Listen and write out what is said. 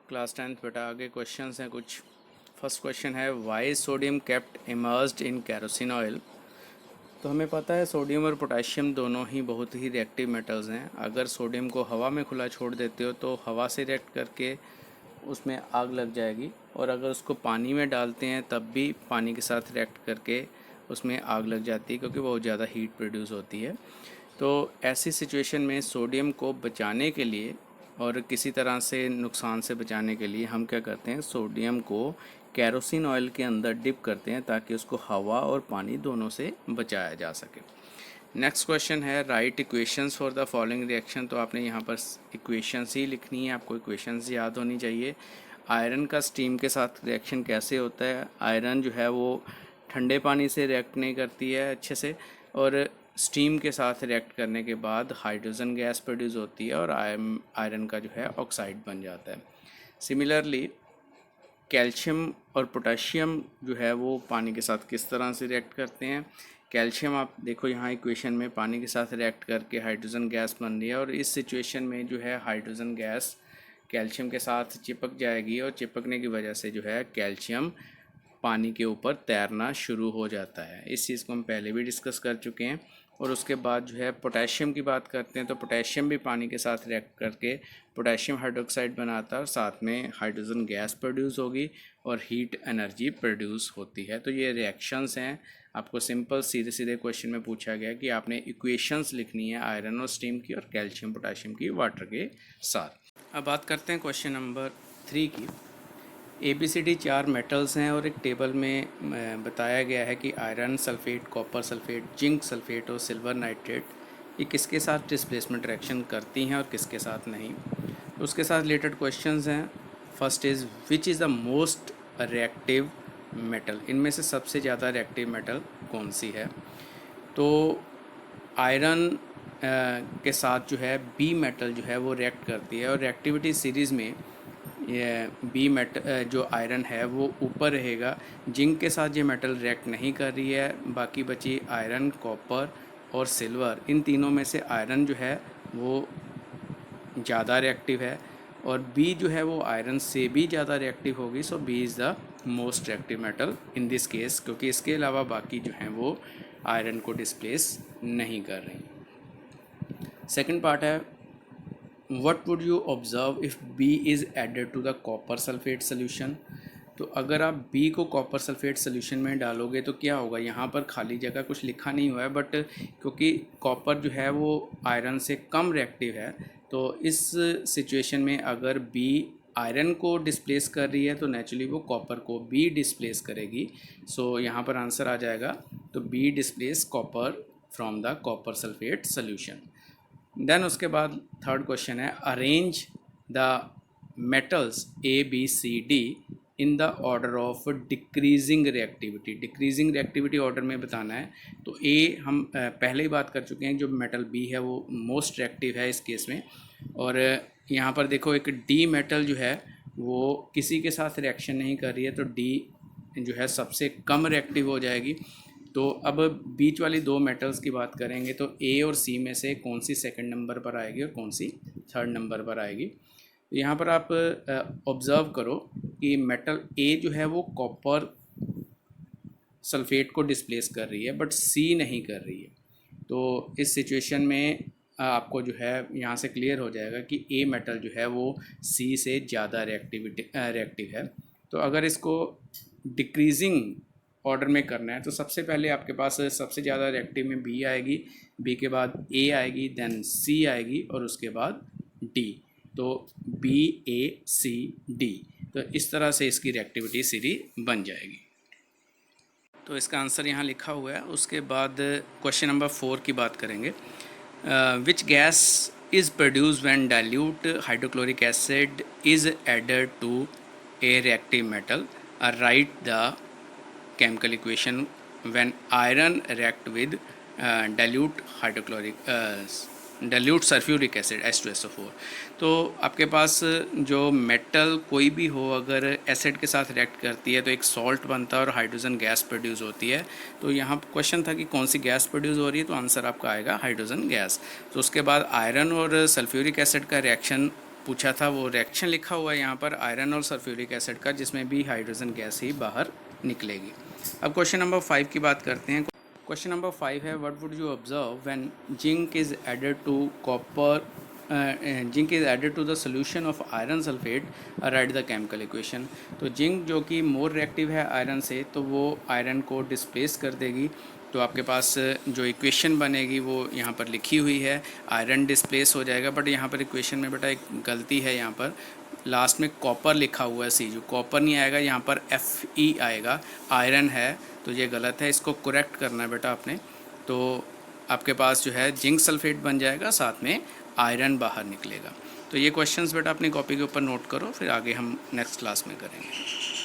Class 10th बेटा आगे questions हैं कुछ। फर्स्ट क्वेश्चन है why sodium kept immersed in kerosene oil. तो हमें पता है सोडियम और पोटेशियम दोनों ही बहुत ही रिएक्टिव मेटल्स हैं। अगर सोडियम को हवा में खुला छोड़ देते हो तो हवा से रिएक्ट करके उसमें आग लग जाएगी, और अगर उसको पानी में डालते हैं तब भी पानी के साथ रिएक्ट करके उसमें आग लग जाती है, क्योंकि बहुत ज़्यादा हीट प्रोड्यूस होती है। तो ऐसी सिचुएशन में सोडियम को बचाने के लिए और किसी तरह से नुकसान से बचाने के लिए हम क्या करते हैं, सोडियम को कैरोसिन ऑयल के अंदर डिप करते हैं ताकि उसको हवा और पानी दोनों से बचाया जा सके। नेक्स्ट क्वेश्चन है right equations for the following reaction. तो आपने यहाँ पर इक्वेशंस ही लिखनी है, आपको इक्वेशंस याद होनी चाहिए। आयरन का स्टीम के साथ रिएक्शन कैसे होता है। आयरन जो है वो ठंडे पानी से रिएक्ट नहीं करती है अच्छे से, और स्टीम के साथ रिएक्ट करने के बाद हाइड्रोजन गैस प्रोड्यूस होती है और आयरन का जो है ऑक्साइड बन जाता है। सिमिलरली कैल्शियम और पोटेशियम जो है वो पानी के साथ किस तरह से रिएक्ट करते हैं। कैल्शियम आप देखो यहाँ इक्वेशन में पानी के साथ रिएक्ट करके हाइड्रोजन गैस बन रही है, और इस सिचुएशन में जो है हाइड्रोजन गैस कैल्शियम के साथ चिपक जाएगी, और चिपकने की वजह से जो है कैल्शियम पानी के ऊपर तैरना शुरू हो जाता है। इस चीज़ को हम पहले भी डिस्कस कर चुके हैं। और उसके बाद जो है पोटेशियम की बात करते हैं, तो पोटेशियम भी पानी के साथ रिएक्ट करके पोटेशियम हाइड्रोक्साइड बनाता है, और साथ में हाइड्रोजन गैस प्रोड्यूस होगी और हीट एनर्जी प्रोड्यूस होती है। तो ये रिएक्शंस हैं। आपको सिंपल सीधे सीधे क्वेश्चन में पूछा गया कि आपने इक्वेशंस लिखनी है आयरन और स्टीम की और कैल्शियम पोटेशियम की वाटर के साथ। अब बात करते हैं क्वेश्चन नंबर 3 की। ABCD 4 मेटल्स हैं और एक टेबल में बताया गया है कि iron sulphate, copper sulphate, zinc sulphate और सिल्वर नाइट्रेट ये किसके साथ डिस्प्लेसमेंट रिएक्शन करती हैं और किसके साथ नहीं। तो उसके साथ रिलेटेड क्वेश्चंस हैं। First is which is the most reactive metal. इनमें से सबसे ज़्यादा रिएक्टिव मेटल कौन सी है। तो आयरन के साथ जो है बी मेटल जो है वो रिएक्ट करती है, और रिएक्टिविटी सीरीज़ में ये बी मेटल जो आयरन है वो ऊपर रहेगा। जिंक के साथ ये मेटल रिएक्ट नहीं कर रही है। बाकी बची आयरन, कॉपर और सिल्वर। इन तीनों में से आयरन जो है वो ज़्यादा रिएक्टिव है, और बी जो है वो आयरन से भी ज़्यादा रिएक्टिव होगी। So B is the most reactive metal in this case, क्योंकि इसके अलावा बाकी जो हैं वो आयरन को डिस्प्लेस नहीं कर रही। सेकंड पार्ट है What would you observe if B is added to the copper sulfate solution। तो अगर आप B को कॉपर सल्फेट सोल्यूशन में डालोगे तो क्या होगा। यहाँ पर खाली जगह कुछ लिखा नहीं हुआ है, बट क्योंकि कॉपर जो है वो आयरन से कम रिएक्टिव है, तो इस सिचुएशन में अगर B आयरन को डिस्प्लेस कर रही है तो नेचुरली वो कॉपर को भी डिस्प्लेस करेगी। सो यहाँ पर आंसर आ जाएगा, तो B displace copper from the copper sulphate solution. Then उसके बाद थर्ड क्वेश्चन है arrange the metals ABCD in the order of decreasing reactivity. Decreasing reactivity order में बताना है। तो A हम पहले ही बात कर चुके हैं, जो मेटल B है वो मोस्ट रिएक्टिव है इस केस में। और यहाँ पर देखो एक D मेटल जो है वो किसी के साथ रिएक्शन नहीं कर रही है, तो D जो है सबसे कम रिएक्टिव हो जाएगी। तो अब बीच वाली दो मेटल्स की बात करेंगे, तो A और C में से कौन सी सेकंड नंबर पर आएगी और कौन सी थर्ड नंबर पर आएगी। यहाँ पर आप ऑब्ज़र्व करो कि मेटल A जो है वो कॉपर सल्फेट को डिस्प्लेस कर रही है, बट C नहीं कर रही है। तो इस सिचुएशन में आपको जो है यहाँ से क्लियर हो जाएगा कि A मेटल जो है वो C से ज़्यादा रिएक्टिव है। तो अगर इसको डिक्रीजिंग ऑर्डर में करना है तो सबसे पहले आपके पास सबसे ज़्यादा रिएक्टिव में B आएगी, B के बाद A आएगी, देन C आएगी और उसके बाद D। तो B A C D, तो इस तरह से इसकी रिएक्टिविटी सीरीज बन जाएगी। तो इसका आंसर यहाँ लिखा हुआ है। उसके बाद क्वेश्चन नंबर 4 की बात करेंगे। Which gas is produce when dilute hydrochloric acid is added to a reactive metal. Write the chemical equation when iron react with dilute sulfuric acid H2SO4। तो आपके पास जो मेटल कोई भी हो अगर एसिड के साथ रिएक्ट करती है तो एक सॉल्ट बनता है और हाइड्रोजन गैस प्रोड्यूस होती है। तो यहाँ क्वेश्चन था कि कौन सी गैस प्रोड्यूस हो रही है, तो आंसर आपका आएगा हाइड्रोजन गैस। तो उसके बाद आयरन और सल्फ्यूरिक एसिड का रिएक्शन पूछा था वो रिएक्शन लिखा हुआ है यहाँ पर आयरन और सल्फ्यूरिक एसिड का, जिसमें भी हाइड्रोजन गैस ही बाहर निकलेगी। अब क्वेश्चन नंबर 5 की बात करते हैं। क्वेश्चन नंबर 5 है what would you observe when zinc is added to copper zinc is added to the solution of iron sulphate, write the chemical equation. तो जिंक जो कि मोर रिएक्टिव है आयरन से, तो वो आयरन को डिस्प्लेस कर देगी। तो आपके पास जो इक्वेशन बनेगी वो यहाँ पर लिखी हुई है, आयरन डिस्प्लेस हो जाएगा। बट यहाँ पर इक्वेशन में बेटा एक गलती है, यहाँ पर लास्ट में कॉपर लिखा हुआ है, सी जो कॉपर नहीं आएगा, यहाँ पर Fe आएगा, आयरन है, तो ये गलत है, इसको करेक्ट करना है बेटा आपने। तो आपके पास जो है जिंक सल्फेट बन जाएगा, साथ में आयरन बाहर निकलेगा। तो ये क्वेश्चंस बेटा अपनी कॉपी के ऊपर नोट करो, फिर आगे हम नेक्स्ट क्लास में करेंगे।